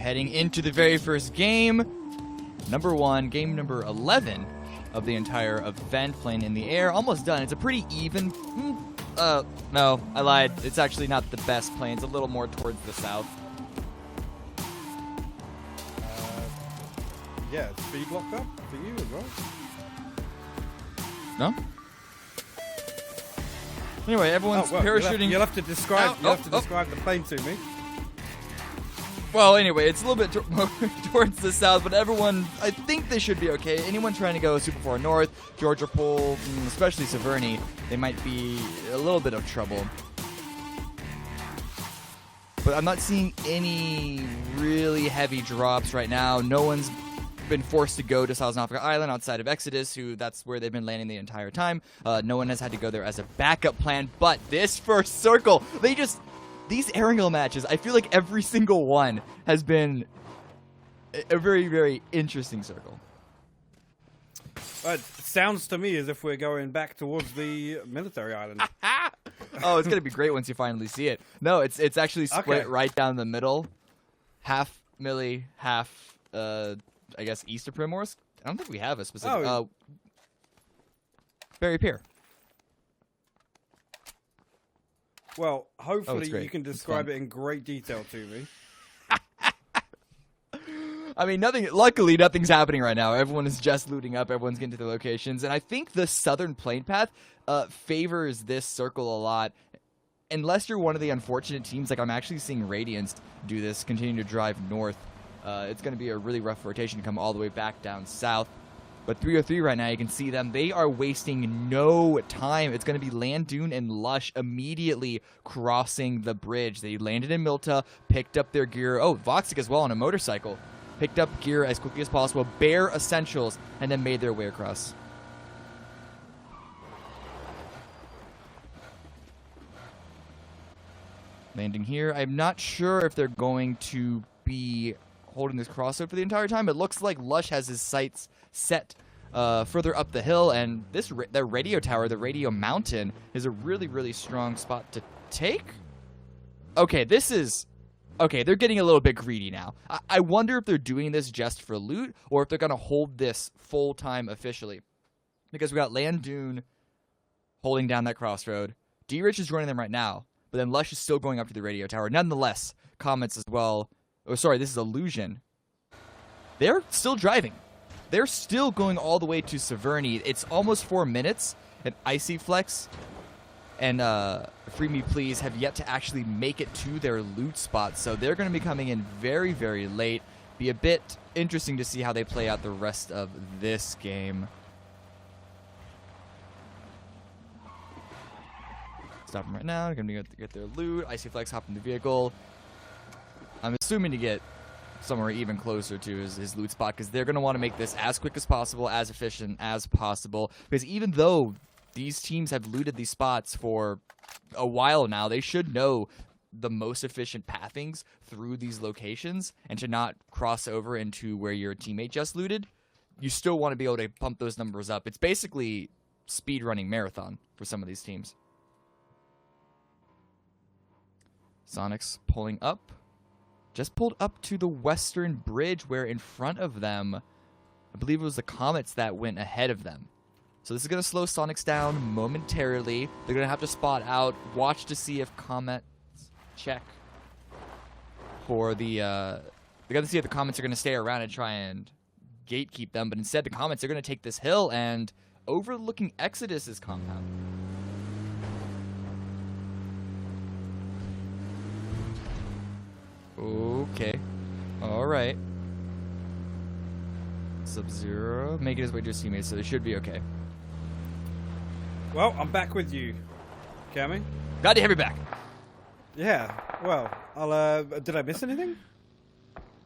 heading into the very first game. Number 1, game number 11 of the entire event, playing in the air. Almost done. It's a pretty even... no, I lied. It's actually not the best plane. It's a little more towards the south. Yeah, speed locked up for you as well. No? Anyway, everyone's parachuting. You'll have to describe. Describe the plane to me. Well, anyway, it's a little bit more towards the south, but everyone, I think they should be okay. Anyone trying to go super far north, Georgia Pole, especially Severny, they might be a little bit of trouble. But I'm not seeing any really heavy drops right now. No one's been forced to go to South Africa Island outside of Exodus, that's where they've been landing the entire time. No one has had to go there as a backup plan, but this first circle, these Erangel matches, I feel like every single one has been a very, very interesting circle. It sounds to me as if we're going back towards the military island. Oh, it's going to be great once you finally see it. No, it's actually split right down the middle. Half Millie, half, I guess, east of Primorsk. I don't think we have a specific... Berry Pier. Well, hopefully you can describe it in great detail to me. I mean, luckily, nothing's happening right now. Everyone is just looting up. Everyone's getting to the locations. And I think the southern plane path favors this circle a lot. Unless you're one of the unfortunate teams, like I'm actually seeing Radiance do this, continue to drive north. It's going to be a really rough rotation to come all the way back down south. But 303 right now, you can see them. They are wasting no time. It's going to be Landune and Lush immediately crossing the bridge. They landed in Milta, picked up their gear. Oh, Voxic as well on a motorcycle. Picked up gear as quickly as possible, bare essentials, and then made their way across. Landing here. I'm not sure if they're going to be holding this crossover for the entire time. It looks like Lush has his sights set further up the hill, and the radio tower, the radio mountain, is a really, really strong spot to take. Okay, they're getting a little bit greedy now. I wonder if they're doing this just for loot, or if they're going to hold this full-time officially. Because we got Landune holding down that crossroad. D-Rich is joining them right now, but then Lush is still going up to the radio tower. Nonetheless, comments as well. Oh, sorry, this is Illusion. They're still driving. They're still going all the way to Severny. It's almost 4 minutes, and Icy Flex and Free Me Please have yet to actually make it to their loot spot, so they're going to be coming in very, very late. Be a bit interesting to see how they play out the rest of this game. Stop them right now. They're going to get their loot. Icy Flex hop in the vehicle. I'm assuming to get somewhere even closer to his loot spot, because they're going to want to make this as quick as possible, as efficient as possible, because even though these teams have looted these spots for a while now, they should know the most efficient pathings through these locations and to not cross over into where your teammate just looted. You still want to be able to pump those numbers up. It's basically speedrunning marathon for some of these teams. Sonic's pulling up. Just pulled up to the western bridge, where in front of them, I believe it was the Comets that went ahead of them. So this is going to slow Sonics down momentarily. They're going to have to spot out, watch to see if Comets check for the... they're going to see if the Comets are going to stay around and try and gatekeep them, but instead the Comets are going to take this hill and overlooking Exodus's compound. Okay. Alright. Sub-Zero making his way to his teammates, so they should be okay. Well, I'm back with you, Cammy. Glad to have you back. Yeah, well, I'll, did I miss anything?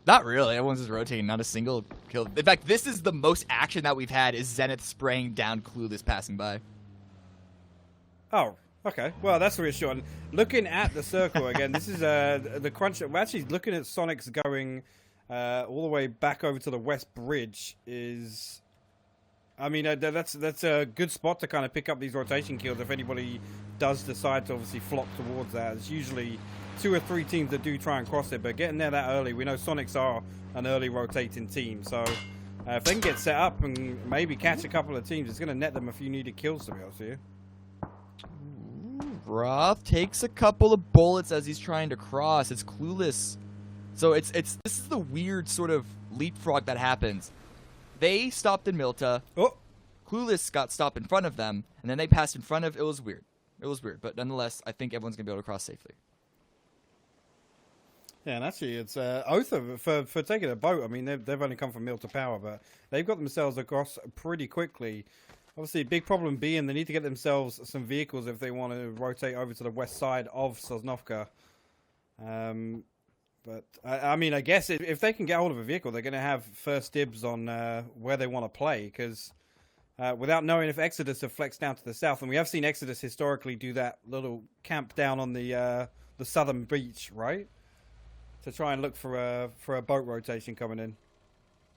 Not really. Everyone's just rotating, not a single kill. In fact, this is the most action that we've had, is Zenith spraying down Clueless passing by. Oh, okay. Well, that's reassuring. Looking at the circle again, this is the crunch. We're actually looking at Sonic's going all the way back over to the West Bridge. Is, I mean, that's a good spot to kind of pick up these rotation kills if anybody does decide to obviously flock towards that. It's usually 2 or 3 teams that do try and cross it, but getting there that early, we know Sonics are an early rotating team, so if they can get set up and maybe catch a couple of teams, it's going to net them a few needed kills, to be honest with you. Roth takes a couple of bullets as he's trying to cross. It's Clueless. So this is the weird sort of leapfrog that happens. They stopped in Milta. Oh. Clueless got stopped in front of them, and then they passed in front of. It was weird. It was weird, but nonetheless, I think everyone's gonna be able to cross safely. Yeah, and actually, it's Otha for taking a boat. I mean, they've only come from Milta Power, but they've got themselves across pretty quickly. Obviously, a big problem being they need to get themselves some vehicles if they want to rotate over to the west side of Sosnovka. But, I mean, I guess if they can get hold of a vehicle, they're going to have first dibs on where they want to play. Because without knowing if Exodus have flexed down to the south, and we have seen Exodus historically do that little camp down on the southern beach, right? To try and look for a boat rotation coming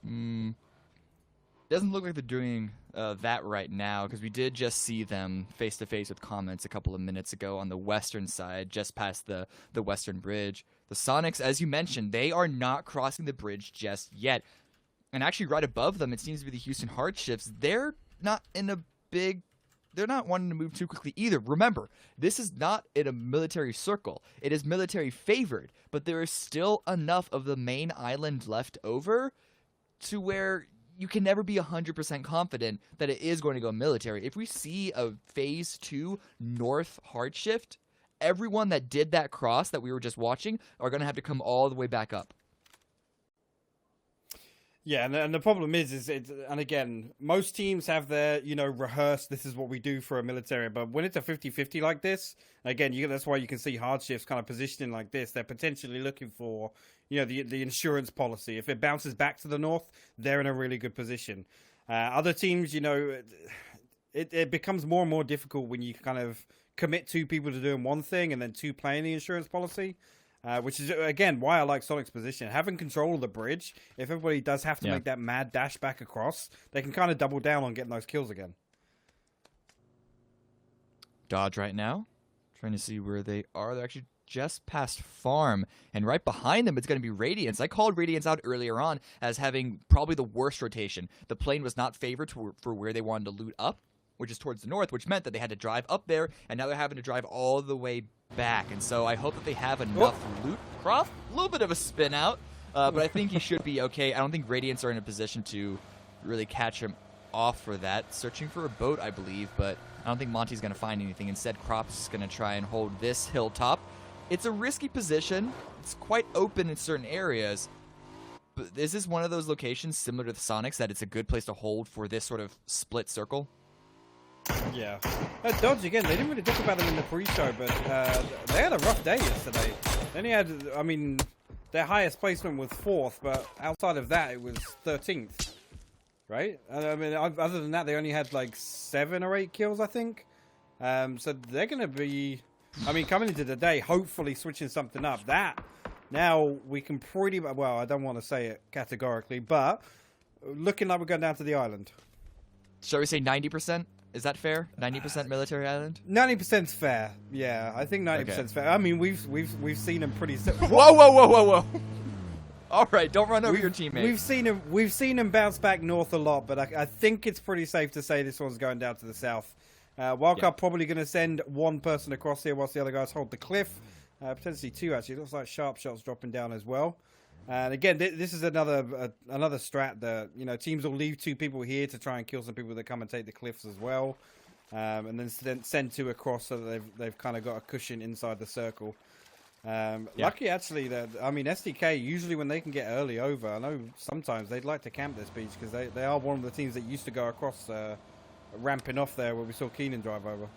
in. Doesn't look like they're doing that right now, because we did just see them face to face with comments a couple of minutes ago on the western side, just past the western bridge. The Sonics, as you mentioned, they are not crossing the bridge just yet. And actually right above them, it seems to be the Houston Hardships. They're not wanting to move too quickly either. Remember, this is not in a military circle. It is military favored, but there is still enough of the main island left over to where you can never be 100% confident that it is going to go military. If we see a phase 2 north hard shift, everyone that did that cross that we were just watching are going to have to come all the way back up. Yeah, and the problem is and again, most teams have their, rehearsed, this is what we do for a military, but when it's a 50-50 like this, again, that's why you can see hard shifts kind of positioning like this. They're potentially looking for, the insurance policy. If it bounces back to the north, they're in a really good position. Other teams, it becomes more and more difficult when you kind of commit 2 people to doing one thing and then 2 playing the insurance policy. Which is, again, why I like Sonic's position. Having control of the bridge, if everybody does have to make that mad dash back across, they can kind of double down on getting those kills again. Dodge right now. Trying to see where they are. They're actually just past farm. And right behind them, it's going to be Radiance. I called Radiance out earlier on as having probably the worst rotation. The plane was not favored for where they wanted to loot up, which is towards the north, which meant that they had to drive up there, and now they're having to drive all the way back. And so I hope that they have enough loot. Croft, a little bit of a spin out, but I think he should be okay. I don't think Radiants are in a position to really catch him off for that. Searching for a boat, I believe, but I don't think Monty's going to find anything. Instead, Crop's going to try and hold this hilltop. It's a risky position. It's quite open in certain areas, but this is one of those locations similar to the Sonics that it's a good place to hold for this sort of split circle. Yeah. Dodge, again, they didn't really talk about them in the pre-show, but they had a rough day yesterday. They only had, their highest placement was 4th, but outside of that, it was 13th. Right? Other than that, they only had like 7 or 8 kills, I think. So they're going to be, coming into the day, hopefully switching something up. Now we can pretty, well, I don't want to say it categorically, but looking like we're going down to the island. Shall we say 90%? Is that fair? 90% military island? 90%'s fair. Yeah, I think 90%'s fair. We've seen them pretty. Whoa! All right, don't run over your teammate. We've seen him bounce back north a lot, but I think it's pretty safe to say this one's going down to the south. Wildcard probably going to send one person across here whilst the other guys hold the cliff. Potentially 2 actually. It looks like sharp shots dropping down as well. And again, this is another strat that teams will leave 2 people here to try and kill some people that come and take the cliffs as well, and then send 2 across so that they've kind of got a cushion inside the circle. Lucky actually that SDK usually when they can get early over, I know sometimes they'd like to camp this beach because they are one of the teams that used to go across, ramping off there where we saw Keenan drive over.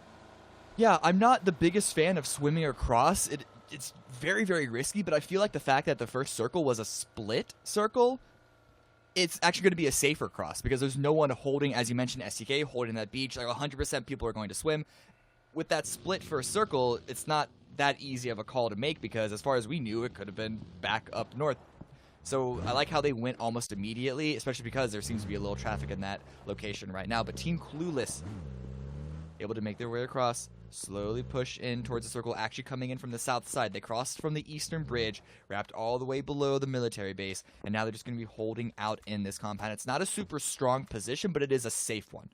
Yeah, I'm not the biggest fan of swimming across. It's very, very risky, but I feel like the fact that the first circle was a split circle, it's actually going to be a safer cross because there's no one holding, as you mentioned, STK holding that beach. Like 100% people are going to swim. With that split first circle, it's not that easy of a call to make because as far as we knew, it could have been back up north. So I like how they went almost immediately, especially because there seems to be a little traffic in that location right now. But Team Clueless able to make their way across, slowly push in towards the circle, actually coming in from the south side. They crossed from the eastern bridge, wrapped all the way below the military base, and now they're just going to be holding out in this compound. It's not a super strong position, but it is a safe one.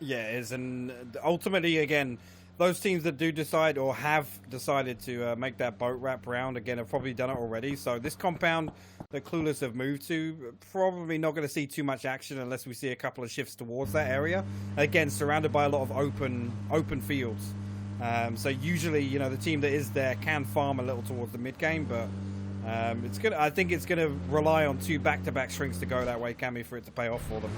Yeah, it is, and ultimately, again, those teams that do decide or have decided to make that boat wrap round, again, have probably done it already. So this compound that Clueless have moved to, probably not going to see too much action unless we see a couple of shifts towards that area. Again, surrounded by a lot of open fields. So usually, you know, the team that is there can farm a little towards the mid game, but it's gonna. I think it's going to rely on 2 back-to-back shrinks to go that way, Cammy, for it to pay off for them.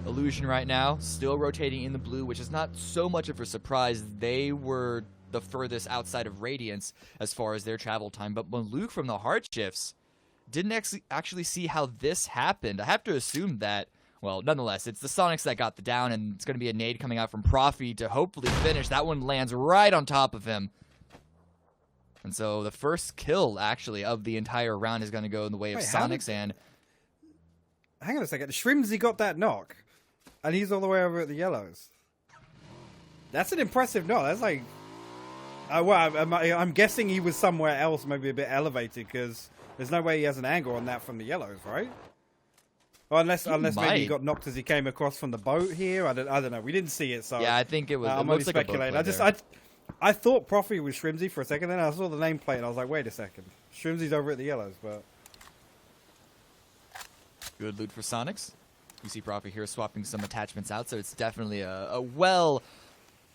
Illusion right now, still rotating in the blue, which is not so much of a surprise. They were the furthest outside of Radiance as far as their travel time, but Maluk from the Hard Shifts didn't actually see how this happened. I have to assume that, well, nonetheless, it's the Sonics that got the down, and it's going to be a nade coming out from Profi to hopefully finish. That one lands right on top of him. And so the first kill, actually, of the entire round is going to go in the way of Sonics. And hang on a second. Shrimsy got that knock, and he's all the way over at the yellows. That's an impressive knock. That's like... well, I'm guessing he was somewhere else, maybe a bit elevated, because there's no way he has an angle on that from the yellows, right? Well, unless maybe he got knocked as he came across from the boat here. I don't know. We didn't see it, so yeah, I think it was. I'm only speculating. I thought Profi was Shrimsy for a second, then I saw the nameplate and I was like, wait a second, Shrimsy's over at the yellows, but good loot for Sonics. You see Profi here swapping some attachments out, so it's definitely a well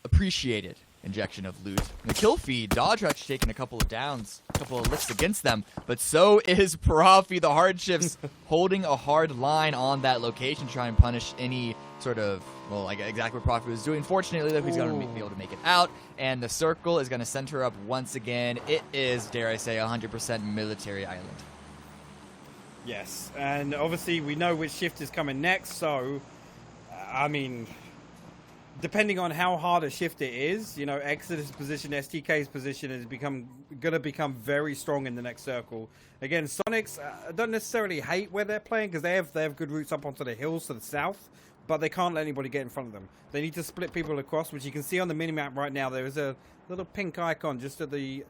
appreciated injection of loot. And the kill feed, Dodge actually taking a couple of downs, a couple of lifts against them, but so is Profi. The Hard Shifts holding a hard line on that location, trying to punish any sort of, well, like exactly what Profi was doing. Fortunately, though, he's going to be able to make it out, and the circle is going to center up once again. It is, dare I say, 100% military island. Yes, and obviously we know which shift is coming next, so, I mean, depending on how hard a shift it is, you know, Exodus' position, STK's position is going to become very strong in the next circle. Again, Sonics don't necessarily hate where they're playing because they have good routes up onto the hills to the south, but they can't let anybody get in front of them. They need to split people across, which you can see on the minimap right now. There is a little pink icon just at the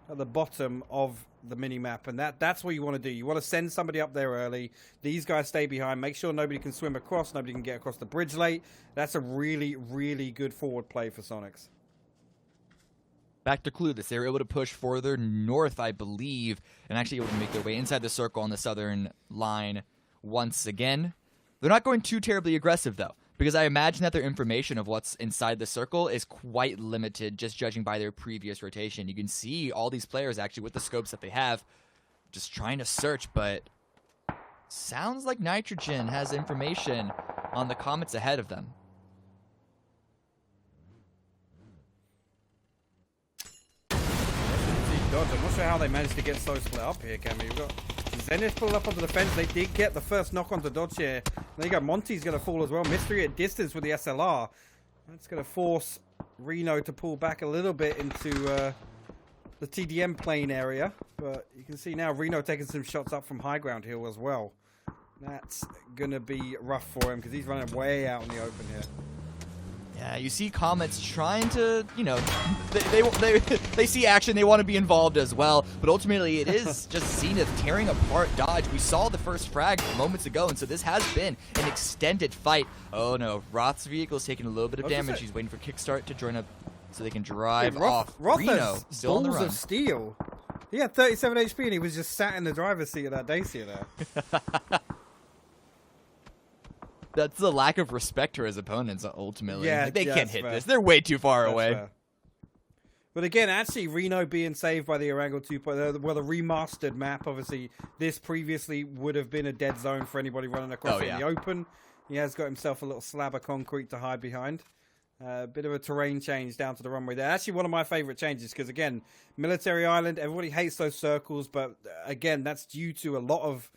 bottom of the minimap, and that's what you want to do. You want to send somebody up there early. These guys stay behind. Make sure nobody can swim across. Nobody can get across the bridge late. That's a really, really good forward play for Sonics. Back to Clueless. They were able to push further north, I believe, and actually able to make their way inside the circle on the southern line once again. They're not going too terribly aggressive, though, because I imagine that their information of what's inside the circle is quite limited, just judging by their previous rotation. You can see all these players, actually, with the scopes that they have, just trying to search, but sounds like Nitrogen has information on the comets ahead of them. I'm not sure how they managed to get so split up here, Cammy. You've got Zenith pulled up onto the fence. They did get the first knock onto Dodge here. There you go. Monty's going to fall as well. Mystery at distance with the SLR. That's going to force Reno to pull back a little bit into the TDM plane area. But you can see now Reno taking some shots up from high ground hill as well. That's going to be rough for him because he's running way out in the open here. Yeah, you see Comets trying to, you know, they see action, they want to be involved as well, but ultimately it is just Zenith tearing apart Dodge. We saw the first frag moments ago, and so this has been an extended fight. Oh no, Roth's vehicle is taking a little bit of damage. He's waiting for Kickstart to join up so they can drive off. Reno still on the run. Balls of steel. He had 37 HP and he was just sat in the driver's seat of that Dacia there. That's the lack of respect to his opponents, ultimately. Yeah, like, they can't hit this. They're way too far away. Fair. But again, actually, Reno being saved by the Erangel 2.0, well, the remastered map, obviously, this previously would have been a dead zone for anybody running across in the open. He has got himself a little slab of concrete to hide behind. Bit of a terrain change down to the runway there. Actually, one of my favorite changes, because again, Military Island, everybody hates those circles, but again, that's due to a lot of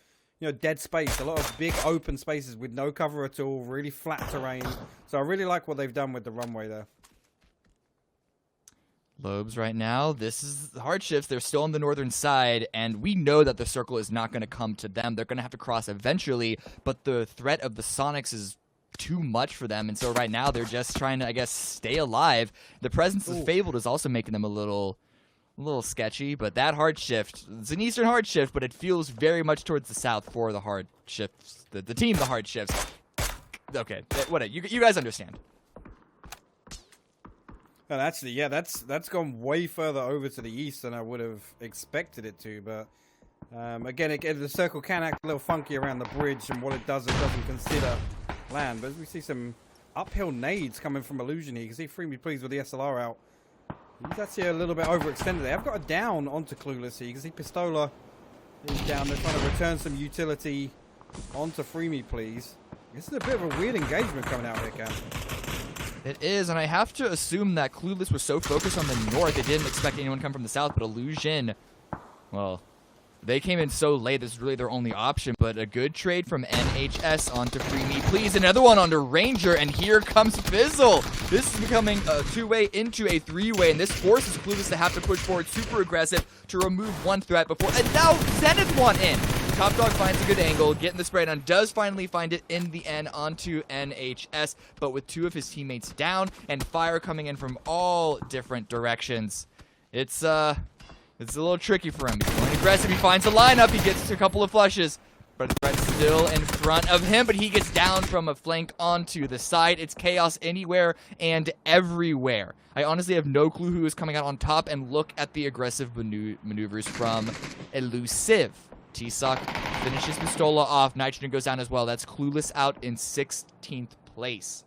dead space, a lot of big open spaces with no cover at all, really flat terrain. So I really like what they've done with the runway there. Lobes right now, this is the Hard Shifts. They're still on the northern side, and we know that the circle is not going to come to them. They're going to have to cross eventually, but the threat of the Sonics is too much for them, and so right now they're just trying to, I guess, stay alive. The presence of Fabled is also making them a little sketchy, but that hard shift, it's an eastern hard shift, but it feels very much towards the south for the hard shifts, the team, the hard shifts. Okay, whatever, you guys understand. And actually, yeah, that's gone way further over to the east than I would have expected it to, but again, the circle can act a little funky around the bridge, and what it doesn't consider land. But as we see some uphill nades coming from Illusion here, you can see Free Me Please with the SLR out. He's actually a little bit overextended there. I've got a down onto Clueless here. You can see Pistola is down there trying to return some utility onto Free Me Please. This is a bit of a weird engagement coming out here, Cam. It is, and I have to assume that Clueless was so focused on the north, they didn't expect anyone to come from the south, but Illusion, well, they came in so late, this is really their only option, but a good trade from NHS onto Free Me Please. Another one onto Ranger, and here comes Fizzle. This is becoming a two-way into a three-way, and this forces Clueless to have to push forward super aggressive to remove one threat before, and now Zenith one in. Top Dog finds a good angle, getting the spray down, does finally find it in the end onto NHS, but with two of his teammates down, and fire coming in from all different directions. It's a little tricky for him. He's going aggressive. He finds a lineup. He gets a couple of flushes. But the threat's still in front of him. But he gets down from a flank onto the side. It's chaos anywhere and everywhere. I honestly have no clue who is coming out on top. And look at the aggressive maneuvers from Elusive. T-Sock finishes Pistola off. Nitrogen goes down as well. That's Clueless out in 16th place.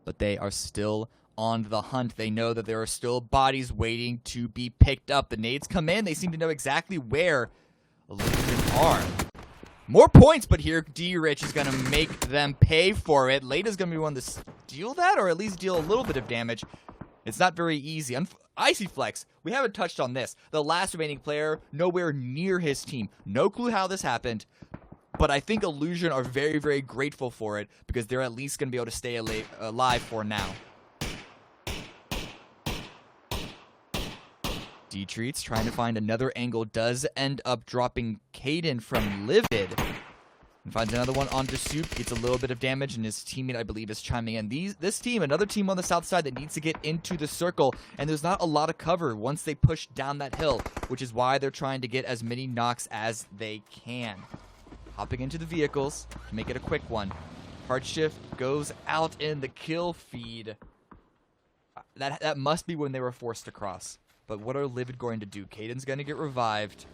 But they are still on the hunt. They know that there are still bodies waiting to be picked up. The nades come in. They seem to know exactly where Illusion are. More points, but here D-Rich is going to make them pay for it. Lada's going to be one to steal that, or at least deal a little bit of damage. It's not very easy. Icy Flex, we haven't touched on this. The last remaining player, nowhere near his team. No clue how this happened. But I think Illusion are very, very grateful for it, because they're at least going to be able to stay alive for now. D-Treats trying to find another angle, does end up dropping Caden from Livid. And finds another one onto Soup, gets a little bit of damage, and his teammate, I believe, is chiming in. This team, another team on the south side that needs to get into the circle, and there's not a lot of cover once they push down that hill, which is why they're trying to get as many knocks as they can. Hopping into the vehicles to make it a quick one. Hard shift goes out in the kill feed. That must be when they were forced to cross. But what are Livid going to do? Caden's going to get revived.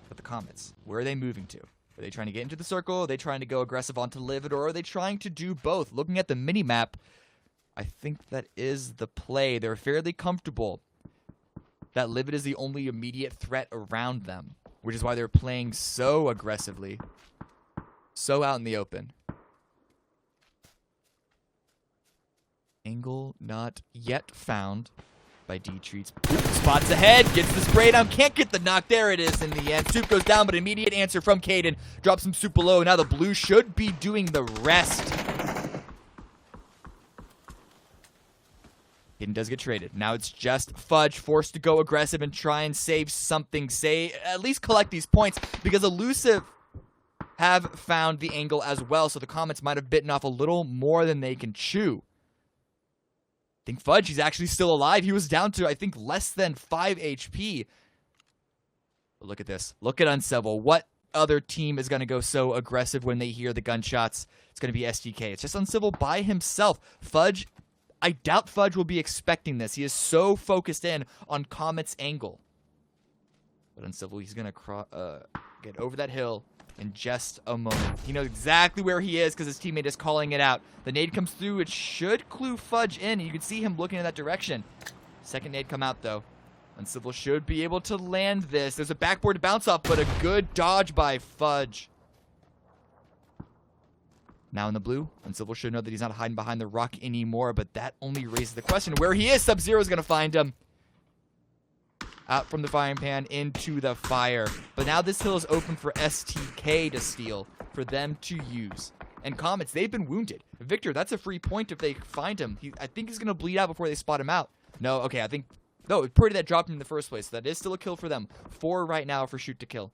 But the Comets, where are they moving to? Are they trying to get into the circle? Are they trying to go aggressive onto Livid? Or are they trying to do both? Looking at the mini-map, I think that is the play. They're fairly comfortable that Livid is the only immediate threat around them, which is why they're playing so aggressively, so out in the open. Angle not yet found by D-Treats. Spots ahead, gets the spray down, can't get the knock. There it is in the end. Soup goes down, but immediate answer from Caden. Drops him super low. Now the blue should be doing the rest. Caden does get traded. Now it's just Fudge forced to go aggressive and try and save something. At least collect these points, because Elusive have found the angle as well, so the Comets might have bitten off a little more than they can chew. I think Fudge, he's actually still alive. He was down to, I think, less than 5 HP. But look at this. Look at Uncivil. What other team is going to go so aggressive when they hear the gunshots? It's going to be SDK. It's just Uncivil by himself. Fudge, I doubt Fudge will be expecting this. He is so focused in on Comet's angle. But Uncivil, he's going to get over that hill in just a moment. He knows exactly where he is because his teammate is calling it out. The nade comes through. It should clue Fudge in. You can see him looking in that direction. Second nade come out, though. Uncivil should be able to land this. There's a backboard to bounce off, but a good dodge by Fudge. Now in the blue, Uncivil should know that he's not hiding behind the rock anymore, but that only raises the question where he is. Sub-Zero is going to find him. Out from the frying pan into the fire. But now this hill is open for STK to steal, for them to use. And Comets, they've been wounded. Victor, that's a free point if they find him. I think he's going to bleed out before they spot him out. No, okay, I think... No, it's Purdy that dropped him in the first place. So that is still a kill for them. 4 right now for shoot to kill.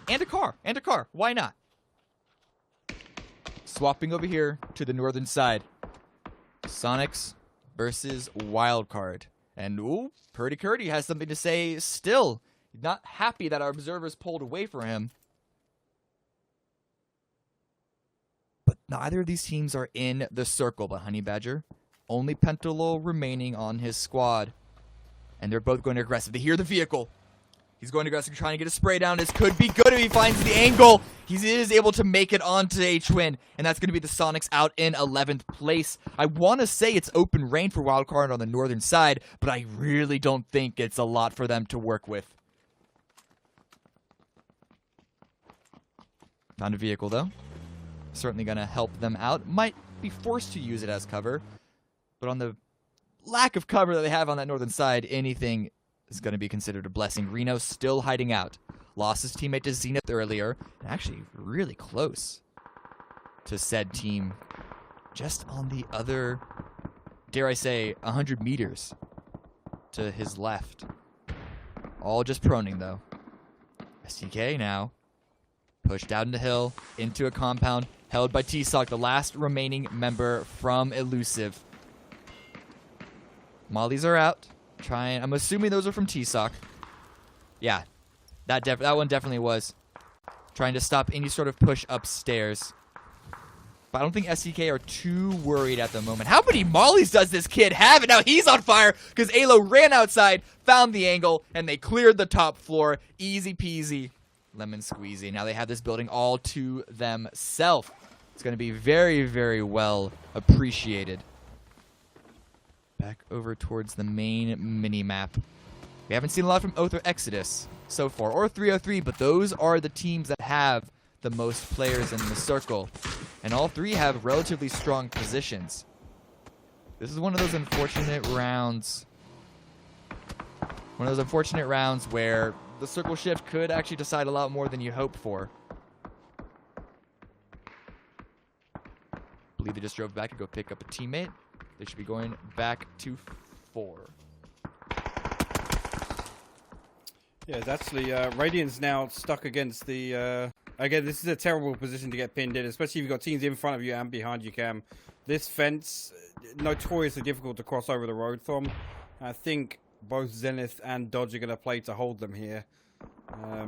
And a car. Why not? Swapping over here to the northern side. Sonics versus Wildcard. And, ooh, Purdy Curdy has something to say still. He's not happy that our observers pulled away from him. But neither of these teams are in the circle. But Honey Badger, only Pentalol remaining on his squad. And they're both going aggressive. They hear the vehicle. He's going aggressive, trying to get a spray down. This could be good if he finds the angle. He is able to make it onto H-Twin, and that's going to be the Sonics out in 11th place. I want to say it's open reign for Wildcard on the northern side, but I really don't think it's a lot for them to work with. Found a vehicle, though. Certainly going to help them out. Might be forced to use it as cover, but on the lack of cover that they have on that northern side, anything is going to be considered a blessing. Reno still hiding out. Lost his teammate to Zenith earlier. And actually really close to said team. Just on the other, dare I say, 100 meters to his left. All just proning, though. STK now pushed out in the hill into a compound held by T-Sock, the last remaining member from Elusive. Mollies are out. I'm assuming those are from T-Sock. Yeah, that one definitely was. Trying to stop any sort of push upstairs. But I don't think SCK are too worried at the moment. How many mollies does this kid have? And now he's on fire because Alo ran outside, found the angle, and they cleared the top floor. Easy peasy, lemon squeezy. Now they have this building all to themselves. It's going to be very, very well appreciated. Back over towards the main mini-map. We haven't seen a lot from Oath or Exodus so far, or 303, but those are the teams that have the most players in the circle. And all three have relatively strong positions. This is one of those unfortunate rounds. One of those unfortunate rounds where the circle shift could actually decide a lot more than you hope for. I believe they just drove back to go pick up a teammate. They should be going back to 4. Yeah, it's actually, Radiant's now stuck against the, again, this is a terrible position to get pinned in, especially if you've got teams in front of you and behind you, Cam. This fence, notoriously difficult to cross over the road from. I think both Zenith and Dodge are going to play to hold them here. I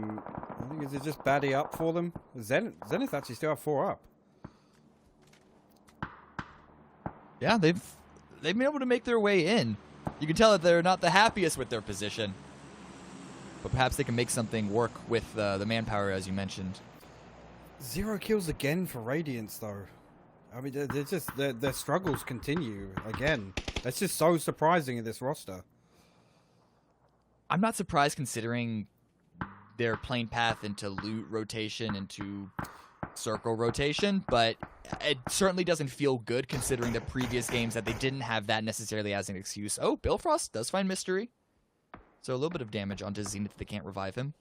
think, is it just baddie up for them? Zenith actually still have 4 up. Yeah, they've been able to make their way in. You can tell that they're not the happiest with their position. But perhaps they can make something work with the manpower, as you mentioned. 0 kills again for Radiance, though. I mean, they're just their struggles continue again. That's just so surprising in this roster. I'm not surprised considering their plane path into loot rotation, into circle rotation, but it certainly doesn't feel good considering the previous games that they didn't have that necessarily as an excuse. Oh, Billfrost does find Mystery. So a little bit of damage onto Zenith if they can't revive him.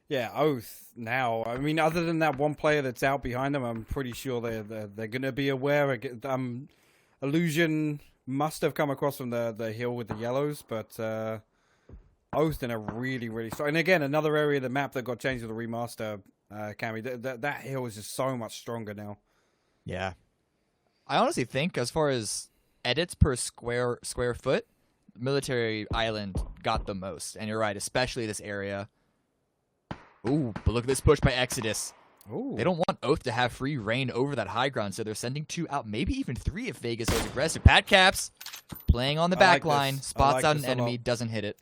Yeah, Oath now. I mean, other than that one player that's out behind them, I'm pretty sure they're going to be aware. Illusion must have come across from the hill with the yellows, but Oath in a really, really strong. And again, another area of the map that got changed with the remaster, Cammy. That hill is just so much stronger now. Yeah. I honestly think as far as edits per square foot, Military Island got the most. And you're right, especially this area. Ooh, but look at this push by Exodus. Ooh. They don't want Oath to have free reign over that high ground, so they're sending 2 out, maybe even 3 if Vegas is aggressive. Pat Caps playing on the back line, spots out an enemy, doesn't hit it.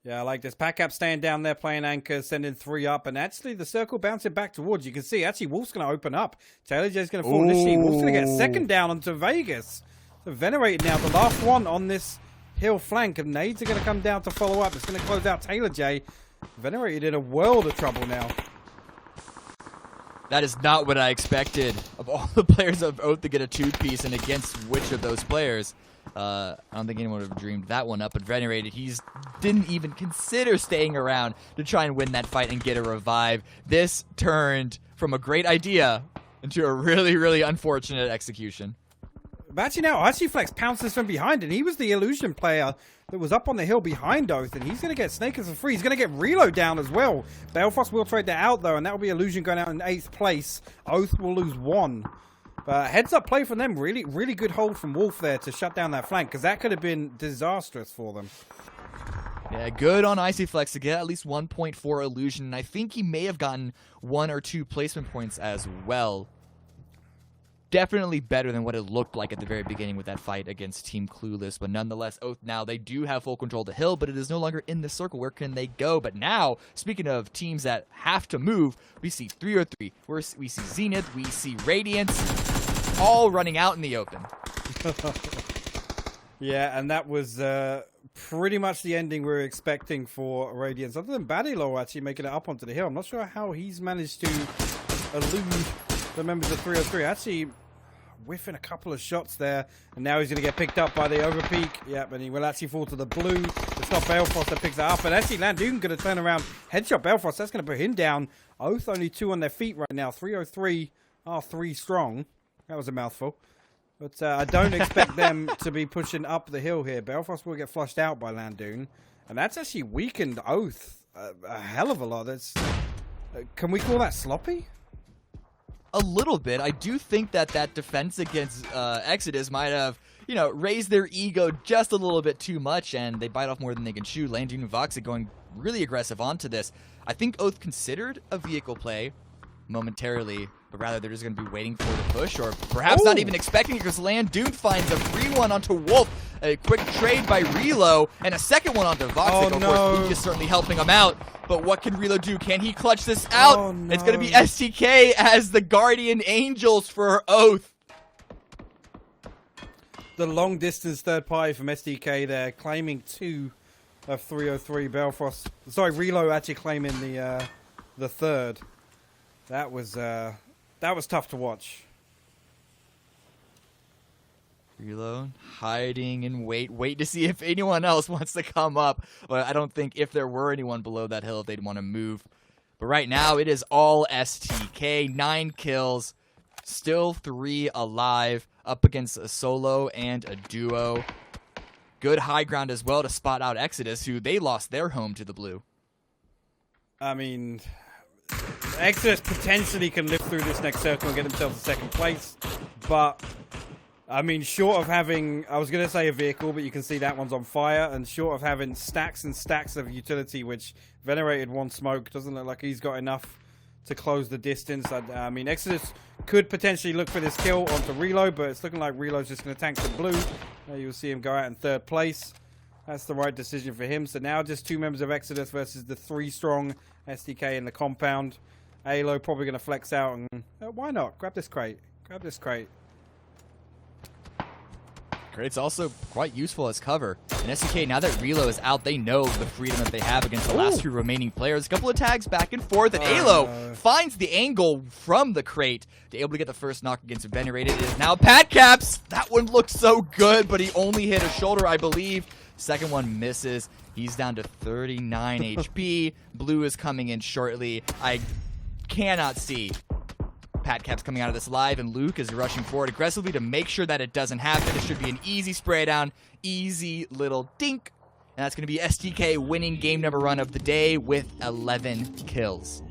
Yeah, I like this. Packap staying down there, playing anchor, sending 3 up, and actually the circle bouncing back towards. You can see, actually, Wolf's going to open up. Taylor J's going to fall initially. Wolf's going to get 2nd down onto Vegas. So Venerated now, the last one on this hill flank, and nades are going to come down to follow up. It's going to close out Taylor J. Venerated in a world of trouble now. That is not what I expected of all the players of Oath to get a 2-piece, and against which of those players. I don't think anyone would have dreamed that one up, but Venerated, he didn't even consider staying around to try and win that fight and get a revive. This turned from a great idea into a really, really unfortunate execution. But actually now, Archiflex pounces from behind, and he was the illusion player that was up on the hill behind Oath, and he's going to get Snakers for free. He's going to get Reload down as well. Belfast will trade that out, though, and that will be Illusion going out in 8th place. Oath will lose 1. But heads up play from them. Really, really good hold from Wolf there to shut down that flank, because that could have been disastrous for them. Yeah, good on Icyflex to get at least 1.4 Illusion, and I think he may have gotten 1 or 2 placement points as well. Definitely better than what it looked like at the very beginning with that fight against Team Clueless, but nonetheless, Oath now, they do have full control of the hill, but it is no longer in the circle. Where can they go? But now, speaking of teams that have to move, we see 303, we see Zenith, we see Radiance, all running out in the open. Yeah, and that was pretty much the ending we were expecting for Radiance, other than Badilo actually making it up onto the hill. I'm not sure how he's managed to elude the members of 303. Actually whiffing a couple of shots there, and now he's going to get picked up by the overpeak. Yep, and he will actually fall to the blue. It's not Belfast that picks that up, and actually Landoon going to turn around, headshot Belfast. That's going to put him down. Oath only 2 on their feet right now. 303 are 3 strong. That was a mouthful. But I don't expect them to be pushing up the hill here. Belfast will get flushed out by Landoon, and that's actually weakened Oath a hell of a lot. That's can we call that sloppy? A little bit. I do think that defense against Exodus might have, raised their ego just a little bit too much, and they bite off more than they can chew. Landoon and Voxa going really aggressive onto this. I think Oath considered a vehicle play momentarily, but rather they're just going to be waiting for the push, or perhaps not even expecting it, because Landoon finds a free one onto Wolf. A quick trade by Relo, and a second one onto Voxic. Of course, Luke is certainly helping him out, but what can Relo do? Can he clutch this out? Oh, no. It's going to be STK as the Guardian Angels for Oath. The long distance third party from SDK there, claiming 2 of 303. Belfast, sorry, Relo actually claiming the third. That was tough to watch. Relo hiding in wait to see if anyone else wants to come up. But I don't think if there were anyone below that hill, they'd want to move. But right now, it is all STK. 9 kills, still 3 alive, up against a solo and a duo. Good high ground as well to spot out Exodus, who they lost their home to the blue. I mean, Exodus potentially can live through this next circle and get themselves to 2nd place, but I mean, short of having, I was going to say a vehicle, but you can see that one's on fire, and short of having stacks and stacks of utility, which Venerated 1 smoke, doesn't look like he's got enough to close the distance. I mean, Exodus could potentially look for this kill onto Reload, but it's looking like Reload's just going to tank the blue. You'll see him go out in 3rd place. That's the right decision for him. So now just 2 members of Exodus versus the 3 strong SDK in the compound. Alo probably going to flex out, and why not? Grab this crate. Grab this crate. Crate's also quite useful as cover. And SDK, now that Relo is out, they know the freedom that they have against the last 2 remaining players. A couple of tags back and forth, and Alo finds the angle from the crate to able to get the first knock against Venerated. It is now Pat Caps. That one looked so good, but he only hit a shoulder, I believe. Second one misses. He's down to 39 HP. Blue is coming in shortly. I cannot see Pat Caps coming out of this live, and Luke is rushing forward aggressively to make sure that it doesn't happen. It should be an easy spray down, easy little dink, and that's going to be STK winning game number 1 of the day with 11 kills.